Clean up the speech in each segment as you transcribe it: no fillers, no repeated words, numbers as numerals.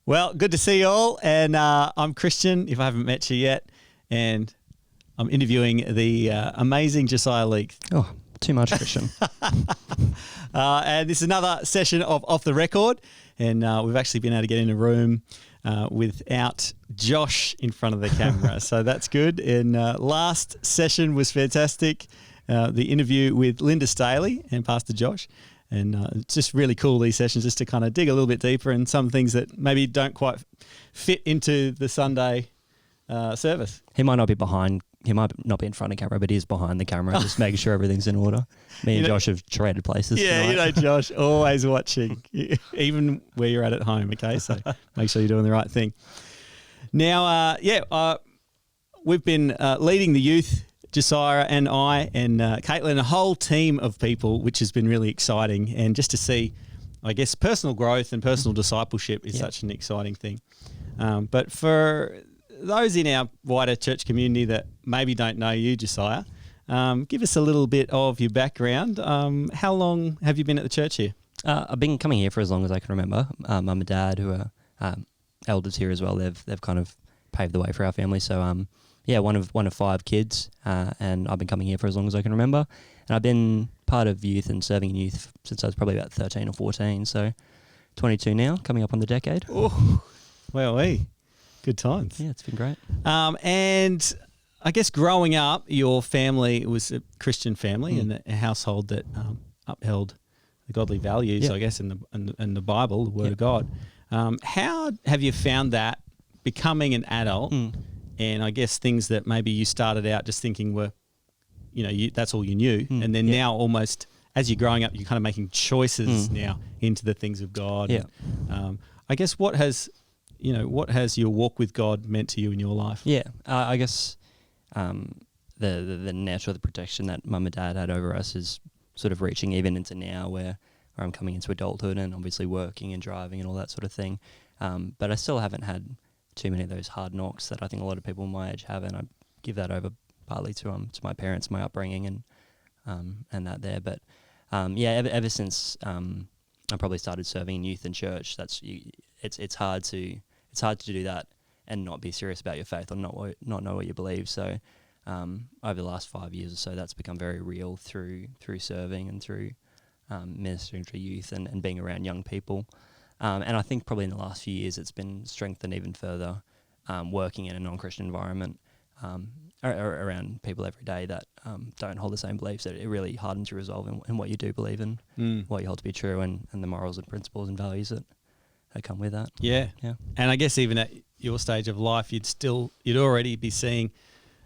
Well, good to see you all. And I'm Kristian, if I haven't met you yet. And I'm interviewing the amazing Josiah Leeke. Oh, too much, Kristian. And this is another session of Off the Record. And we've actually been able to get in a room without Josh in front of the camera. So that's good. And last session was fantastic. The interview with Linda Staley and Pastor Josh. And it's just really cool, these sessions, just to kind of dig a little bit deeper in some things that maybe don't quite fit into the Sunday service. He might not be behind. He might not be in front of camera, but he is behind the camera, just making sure everything's in order. Me and Josh have traded places. Yeah, tonight. you know, Josh, always watching, even where you're at home, okay? So make sure you're doing the right thing. Now, we've been leading the youth, Josiah and I and Caitlin, a whole team of people, which has been really exciting. And just to see, I guess, personal growth and personal discipleship is such an exciting thing. But for those in our wider church community that maybe don't know you, Josiah, give us a little bit of your background. How long have you been at the church here? I've been coming here for as long as I can remember. Mum and Dad, who are elders here as well, they've kind of paved the way for our family. So one of 5 kids, and I've been coming here for as long as I can remember. And I've been part of youth and serving in youth since I was probably about 13 or 14. So 22 now, coming up on the decade. Oh, well, good times. Yeah, it's been great. And I guess growing up, your family was a Christian family and a household that upheld the godly values, I guess, in the Bible, the Word of God. How have you found that becoming an adult? And I guess things that maybe you started out just thinking were, that's all you knew. And then now almost as you're growing up, you're kind of making choices now into the things of God. Yeah. And, I guess what has your walk with God meant to you in your life? Yeah, I guess the natural the protection that Mum and Dad had over us is sort of reaching even into now where I'm coming into adulthood and obviously working and driving and all that sort of thing. But I still haven't had too many of those hard knocks that I think a lot of people my age have, and I give that over partly to my parents, my upbringing, and that there. But ever since I probably started serving in youth and church, it's hard to do that and not be serious about your faith or not know what you believe. So over the last 5 years or so, that's become very real through serving and through ministering to youth and being around young people. And I think probably in the last few years it's been strengthened even further, working in a non-Christian environment around people every day that don't hold the same beliefs. That it really hardens your resolve in what you do believe in, what you hold to be true, and the morals and principles and values that come with that. Yeah. And I guess even at your stage of life, you'd already be seeing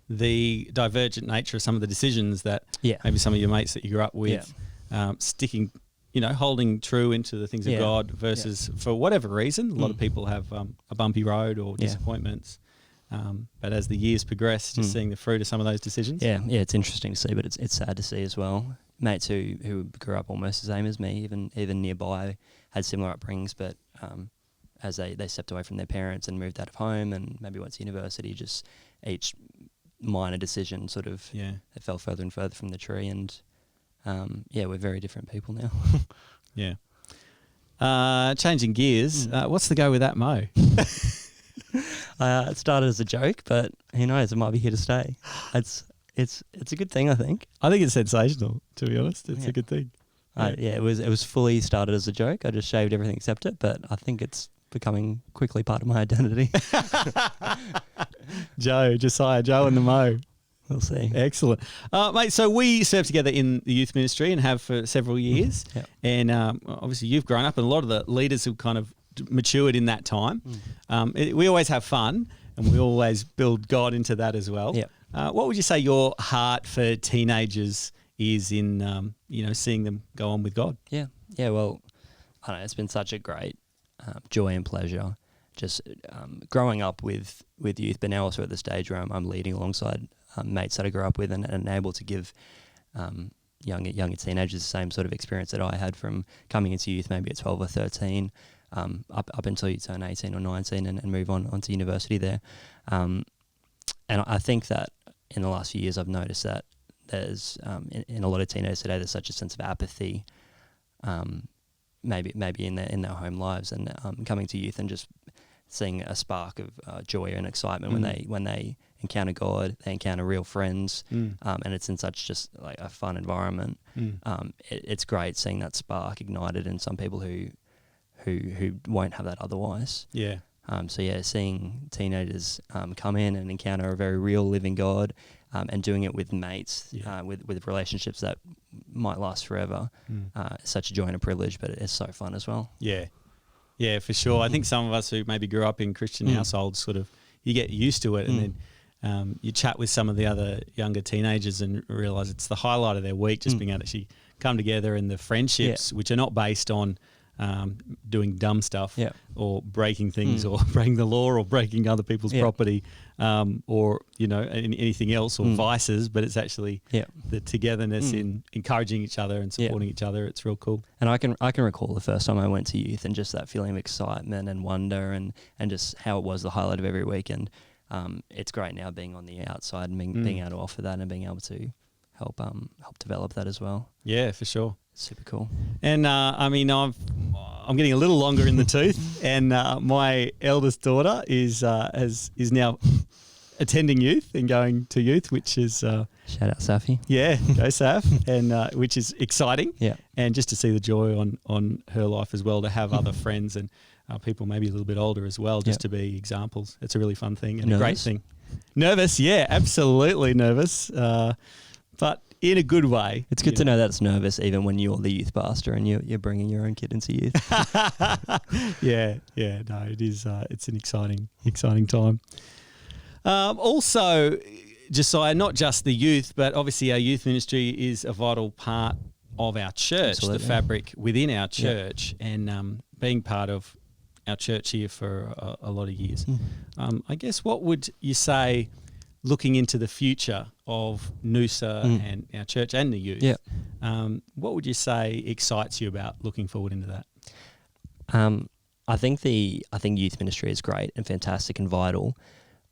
the divergent nature of some of the decisions that maybe some of your mates that you grew up with sticking, holding true into the things of God versus for whatever reason, a lot of people have a bumpy road or disappointments. But as the years progress, just seeing the fruit of some of those decisions. Yeah, it's interesting to see, but it's sad to see as well. Mates who grew up almost the same as me, even nearby, had similar upbringings, but as they stepped away from their parents and moved out of home and maybe went to university, just each minor decision sort of it fell further and further from the tree, and we're very different people now. Changing gears, what's the go with that mow? It started as a joke, but who knows, it might be here to stay. It's a good thing, I think. I think it's sensational, to be honest. It's a good thing. It was fully started as a joke. I just shaved everything except it, but I think it's becoming quickly part of my identity. Josiah, Joe and the Mo. We'll see. Excellent. Mate, so we served together in the youth ministry and have for several years. And obviously you've grown up and a lot of the leaders have kind of matured in that time. We always have fun and we always build God into that as well. What would you say your heart for teenagers is in, seeing them go on with God? Well, I don't know, it's been such a great joy and pleasure just growing up with youth, but now also at the stage where I'm leading alongside mates that I grew up with and able to give younger teenagers the same sort of experience that I had from coming into youth maybe at 12 or 13 up until you turn 18 or 19 and move on to university there. And I think that in the last few years I've noticed that there's in a lot of teenagers today there's such a sense of apathy, maybe in their home lives, and coming to youth and just seeing a spark of joy and excitement when they encounter God, they encounter real friends, and it's in such just like a fun environment. It's great seeing that spark ignited in some people who won't have that otherwise. Yeah. Seeing teenagers come in and encounter a very real living God, and doing it with mates, with relationships that might last forever, is such a joy and a privilege, but it's so fun as well. Yeah. Yeah, for sure. I think some of us who maybe grew up in Christian households sort of, you get used to it, and then you chat with some of the other younger teenagers and realise it's the highlight of their week, just being able to actually come together, and the friendships, which are not based on doing dumb stuff or breaking things or breaking the law or breaking other people's property, or anything else, or vices, but it's actually the togetherness in encouraging each other and supporting each other. It's real cool. And I can recall the first time I went to youth, and just that feeling of excitement and wonder, and just how it was the highlight of every weekend. It's great now being on the outside and being able to offer that and being able to help develop that as well. Yeah, for sure. Super cool. And I'm getting a little longer in the tooth, and my eldest daughter is now attending youth and going to youth, which is shout out Safi. Yeah, go Saf, and which is exciting. Yeah, and just to see the joy on her life as well, to have other friends and people maybe a little bit older as well, just to be examples. It's a really fun thing and a great thing. Nervous, yeah, absolutely nervous, but in a good way. It's good to know that it's nervous even when you're the youth pastor and you're bringing your own kid into youth. Yeah, no, it is. It's an exciting time. Also, Josiah, not just the youth, but obviously our youth ministry is a vital part of our church, the fabric within our church, and being part of our church here for a lot of years. I guess, what would you say, looking into the future of Noosa and our church and the youth, what would you say excites you about looking forward into that? I think youth ministry is great and fantastic and vital.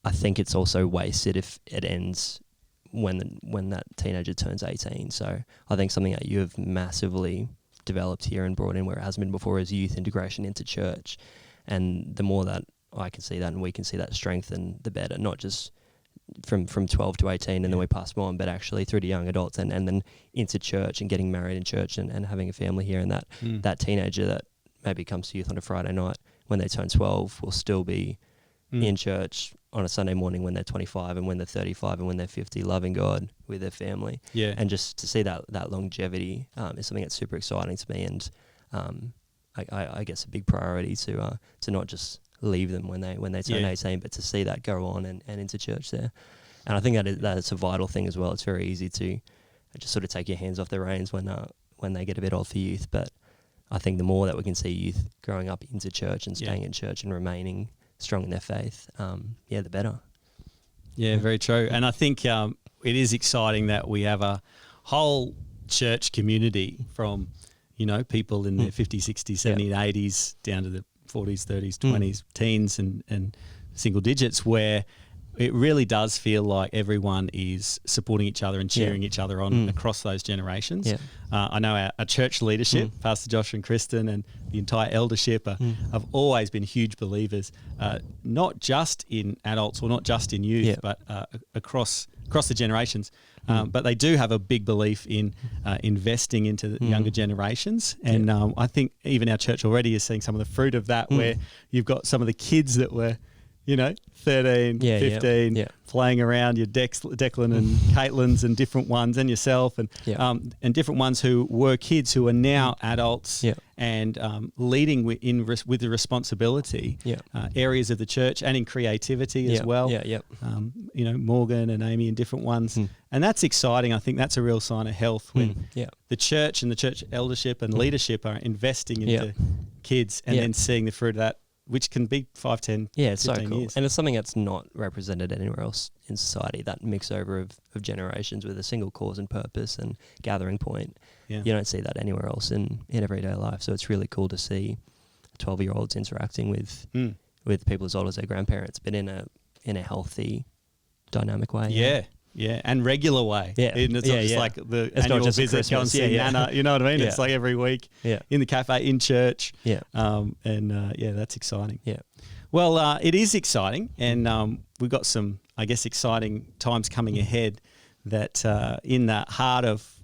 I think it's also wasted if it ends when that teenager turns 18. So I think something that you have massively developed here and brought in where it hasn't been before is youth integration into church. And the more that I can see that and we can see that strengthen, the better, not just from 12 to 18 and then we pass them on, but actually through to young adults and then into church and getting married in church and having a family here, and that teenager that maybe comes to youth on a Friday night when they turn 12 will still be in church on a Sunday morning when they're 25 and when they're 35 and when they're 50, loving God with their family. Yeah. And just to see that longevity is something that's super exciting to me, and I guess a big priority to not just leave them when they turn 18, but to see that go on and into church there. And I think that's a vital thing as well. It's very easy to just sort of take your hands off the reins when they get a bit old for youth, but I think the more that we can see youth growing up into church and staying in church and remaining strong in their faith, the better. Yeah, very true. And I think it is exciting that we have a whole church community from, people in their 50s, 60s, 70s, 80s down to the 40s, 30s, 20s, teens and single digits, where it really does feel like everyone is supporting each other and cheering each other on across those generations. Yeah. I know our church leadership, Pastor Josh and Kristen, and the entire eldership have always been huge believers, not just in adults or not just in youth, but across the generations. But they do have a big belief in investing into the younger generations. And I think even our church already is seeing some of the fruit of that, where you've got some of the kids that were 13, 15, playing around, your Declan and Caitlin's and different ones, and yourself, and different ones who were kids who are now adults and leading with the responsibility areas of the church and in creativity as well. Morgan and Amy and different ones. And that's exciting. I think that's a real sign of health when the church and the church eldership and leadership are investing into kids and then seeing the fruit of that, which can be 5, 10, 15 it's so cool. years. And it's something that's not represented anywhere else in society, that mix over of generations with a single cause and purpose and gathering point. Yeah. You don't see that anywhere else in everyday life. So it's really cool to see 12-year-olds interacting with people as old as their grandparents, but in a healthy, dynamic way. Yeah. Yeah, and regular way. Yeah. And it's not just like the It's not annual just at visit, go and Christmas. see Yeah, yeah. Nana. You know what I mean? Yeah. It's like every week Yeah. in the cafe, in church. Yeah. Yeah, that's exciting. Yeah. Well, it is exciting, and we've got some, I guess, exciting times coming ahead that in the heart of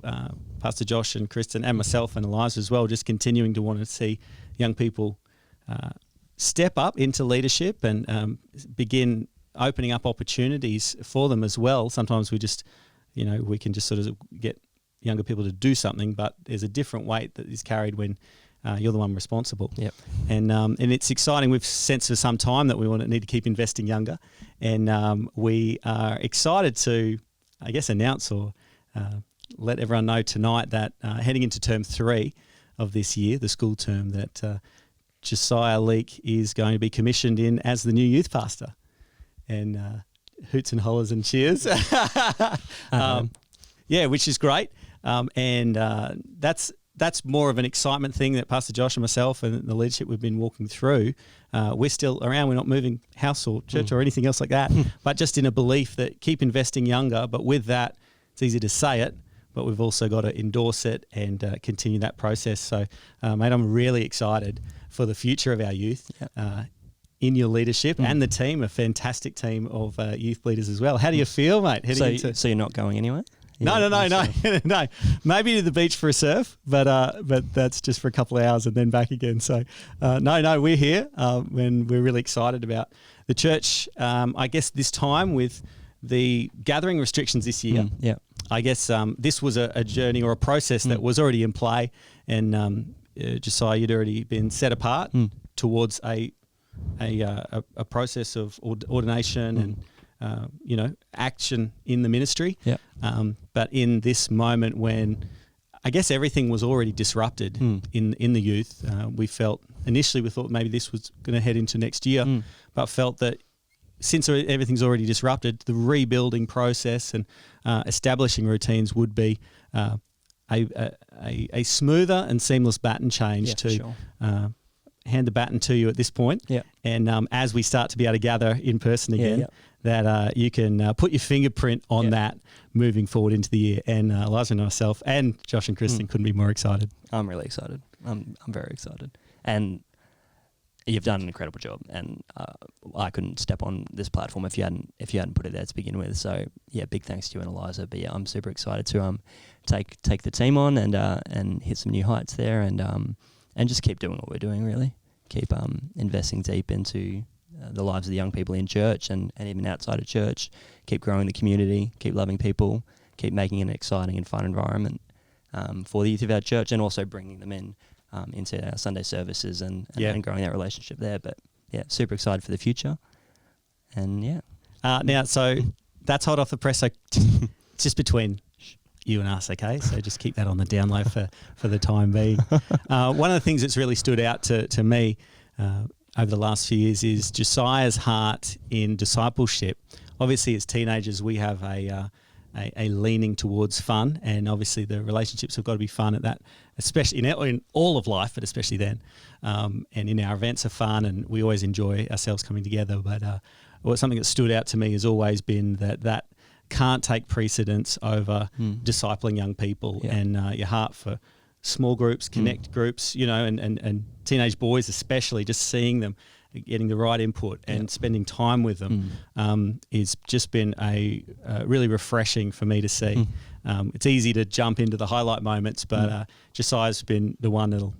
Pastor Josh and Kristian and myself and Eliza as well, just continuing to want to see young people step up into leadership and begin opening up opportunities for them as well. Sometimes we just, we can just sort of get younger people to do something, but there's a different weight that is carried when you're the one responsible. Yep. And it's exciting. We've sensed for some time that we need to keep investing younger, and we are excited to, I guess, announce or let everyone know tonight that heading into term 3 of this year, the school term, that Josiah Leeke is going to be commissioned in as the new youth pastor. And hoots and hollers and cheers. Yeah, which is great. And that's more of an excitement thing that Pastor Josh and myself and the leadership we've been walking through. We're still around. We're not moving house or church or anything else like that, but just in a belief that keep investing younger. But with that, it's easy to say it, but we've also got to endorse it and continue that process. So, mate, I'm really excited for the future of our youth. Yep. In your leadership and the team, a fantastic team of youth leaders as well. How do you feel, mate? So you're not going anywhere? No. No. Maybe to the beach for a surf, but that's just for a couple of hours and then back again. So, no, we're here and we're really excited about the church. I guess this time with the gathering restrictions this year, I guess this was a journey or a process that was already in play, and Josiah, you'd already been set apart towards a process of ordination and action in the ministry. Yeah. But in this moment when I guess everything was already disrupted in the youth, we thought maybe this was going to head into next year, but felt that since everything's already disrupted, the rebuilding process and establishing routines would be a smoother and seamless baton change hand the baton to you at this point. Yeah. And as we start to be able to gather in person again, that you can put your fingerprint on that moving forward into the year. And Eliza and myself and Josh and Kristian couldn't be more excited. I'm really excited. I'm very excited. And you've done an incredible job. And I couldn't step on this platform if you hadn't put it there to begin with. So big thanks to you and Eliza. But I'm super excited to take the team on and hit some new heights there and just keep doing what we're doing, really. Keep investing deep into the lives of the young people in church and even outside of church. Keep growing the community, keep loving people, keep making it an exciting and fun environment for the youth of our church, and also bringing them into our Sunday services and growing that relationship there. But super excited for the future. And now, so that's hot off the press. So just between you and us, okay? So just keep that on the down low for the time being. One of the things that's really stood out to me over the last few years is Josiah's heart in discipleship. Obviously, as teenagers, we have a leaning towards fun, and obviously the relationships have got to be fun at that, especially in all of life, but especially then. And in our events are fun, and we always enjoy ourselves coming together. But something that stood out to me has always been that can't take precedence over discipling young people, and your heart for small groups, connect groups, and teenage boys especially, just seeing them getting the right input and spending time with them is just been a really refreshing for me to see. It's easy to jump into the highlight moments, but Josiah's been the one that'll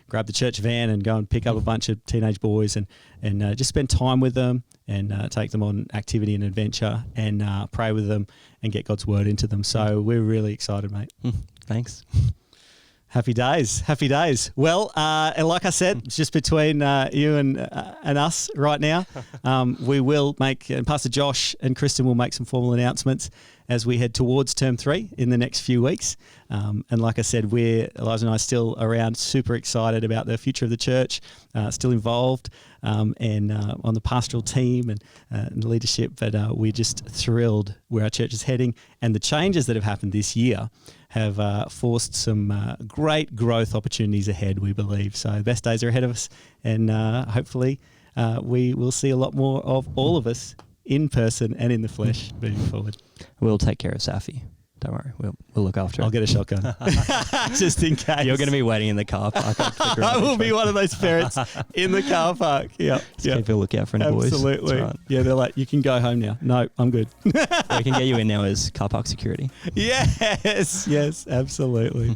grab the church van and go and pick up a bunch of teenage boys and just spend time with them and take them on activity and adventure and pray with them and get God's word into them. So we're really excited, mate. Thanks. Happy days. Well, and like I said, it's just between you and us right now. We will make, and Pastor Josh and Kristian will make some formal announcements as we head towards term 3 in the next few weeks. And like I said, Eliza and I still around, super excited about the future of the church, still involved and on the pastoral team and leadership. But we're just thrilled where our church is heading, and the changes that have happened this year have forced some great growth opportunities ahead, we believe. So the best days are ahead of us, and hopefully we will see a lot more of all of us in person and in the flesh moving forward. We'll take care of Safi. Don't worry. We'll look after I'll her. get a shotgun just in case. You're going to be waiting in the car park. I will be one of those ferrets in the car park. Yeah. Just keep a lookout for any boys. Absolutely. Right. Yeah, they're like, you can go home now. No, I'm good. We can get you in now as car park security. Yes, absolutely.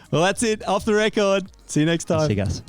Well, that's it. Off the record. See you next time. See you guys.